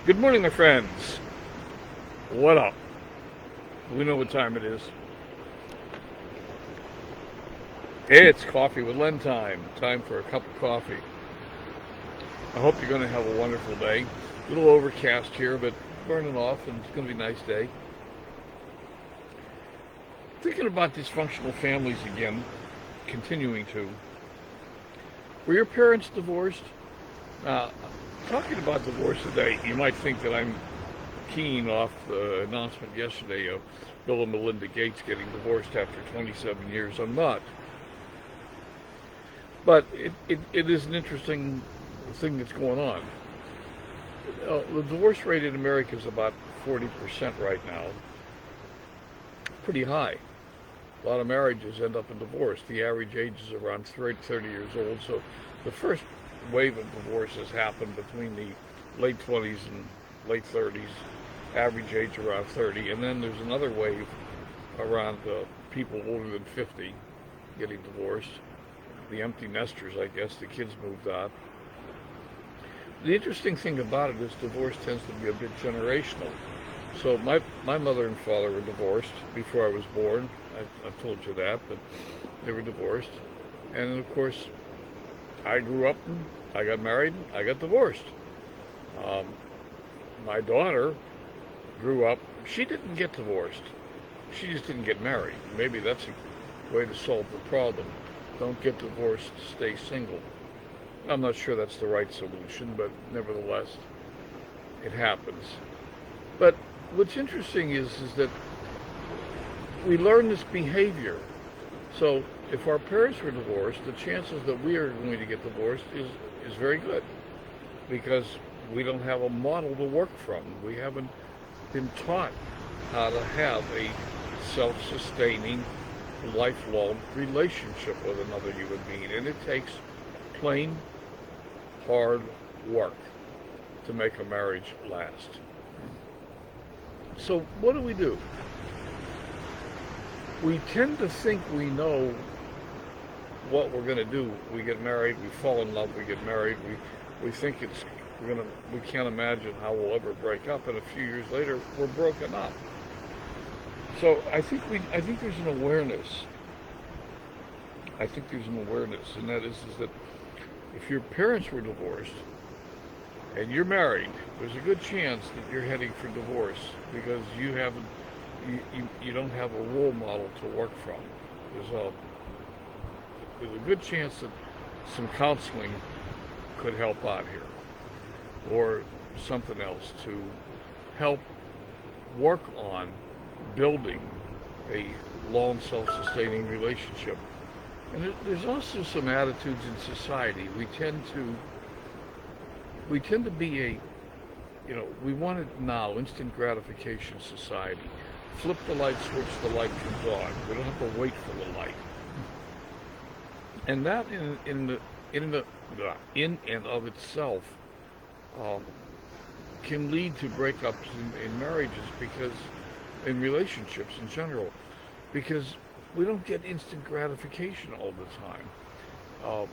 Good morning, my friends. What up? We know what time it is. It's coffee with Len time. Time for a cup of coffee. I hope you're going to have a wonderful day. A little overcast here, but burning off, and it's going to be a nice day. Thinking about dysfunctional families again, continuing to. Were your parents divorced? Talking about divorce today, you might think that I'm keying off the announcement yesterday of Bill and Melinda Gates getting divorced after 27 years. I'm not. But it is an interesting thing that's going on. The divorce rate in America is about 40% right now. Pretty high. A lot of marriages end up in divorce. The average age is around 30 years old. So the first wave of divorces happened between the late 20s and late 30s, average age around 30. And then there's another wave around people older than 50 getting divorced. The empty nesters, I guess, the kids moved on. The interesting thing about it is divorce tends to be a bit generational. So my mother and father were divorced before I was born. I've told you that, but they were divorced. And of course, I grew up and I got married, I got divorced. My daughter grew up, she didn't get divorced. She just didn't get married. Maybe that's a way to solve the problem. Don't get divorced, stay single. I'm not sure that's the right solution, but nevertheless, it happens. But what's interesting is that we learn this behavior. So if our parents were divorced, the chances that we are going to get divorced is very good, because we don't have a model to work from. We haven't been taught how to have a self-sustaining, lifelong relationship with another human being, and it takes plain hard work to make a marriage last. So what do? We tend to think we know what we're going to do. We get married, we fall in love, we get married, we think we can't imagine how we'll ever break up, and a few years later we're broken up. So I think there's an awareness. And that is that if your parents were divorced and you're married, there's a good chance that you're heading for divorce, because you don't have a role model to work from. There's a good chance that some counseling could help out here, or something else to help work on building a long self-sustaining relationship. And there's also some attitudes in society. We tend to be we want it now, instant gratification society. Flip the light switch, the light comes on. We don't have to wait for the light. And that in and of itself can lead to breakups in marriages, because in relationships in general, because we don't get instant gratification all the time.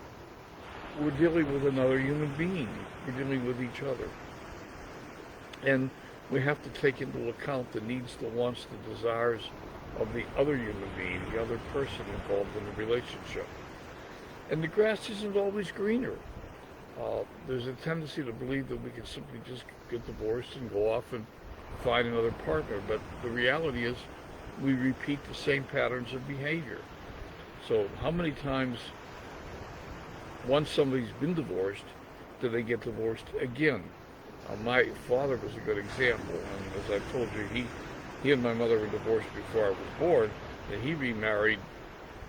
We're dealing with another human being. We're dealing with each other. And we have to take into account the needs, the wants, the desires of the other human being, the other person involved in the relationship. And the grass isn't always greener. There's a tendency to believe that we can simply just get divorced and go off and find another partner. But the reality is we repeat the same patterns of behavior. So how many times, once somebody's been divorced, do they get divorced again? My father was a good example, and as I've told you, he and my mother were divorced before I was born, and he remarried.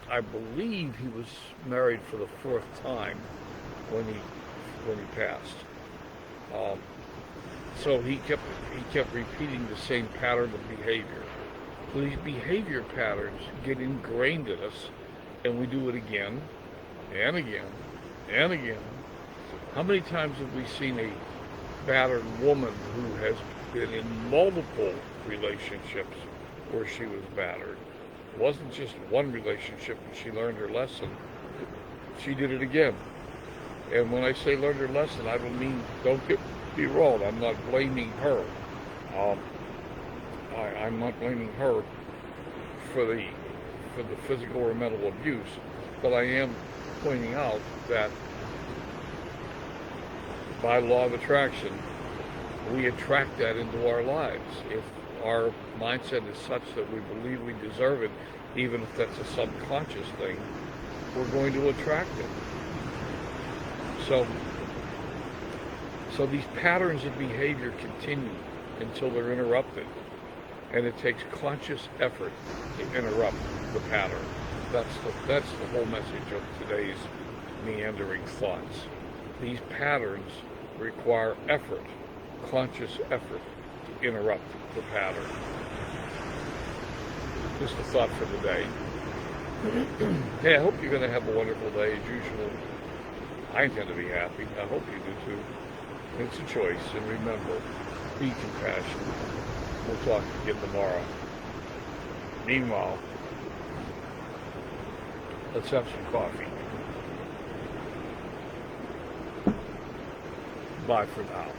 I believe he was married for the fourth time when he passed. So he kept repeating the same pattern of behavior. So these behavior patterns get ingrained in us, and we do it again and again and again. How many times have we seen a battered woman who has been in multiple relationships where she was battered? It wasn't just one relationship and she learned her lesson. She did it again And when I say learned her lesson, I don't mean, don't get me wrong, I'm not blaming her. Um, I'm not blaming her for the physical or mental abuse, but I am pointing out that by law of attraction, we attract that into our lives. If our mindset is such that we believe we deserve it, even if that's a subconscious thing, we're going to attract it. So these patterns of behavior continue until they're interrupted, and it takes conscious effort to interrupt the pattern. That's the whole message of today's meandering thoughts. These patterns require effort, conscious effort, to interrupt the pattern. Just a thought for the day. Hey, I hope you're going to have a wonderful day as usual. I intend to be happy. I hope you do too. It's a choice, and remember, be compassionate. We'll talk again tomorrow. Meanwhile, let's have some coffee. Bye for now.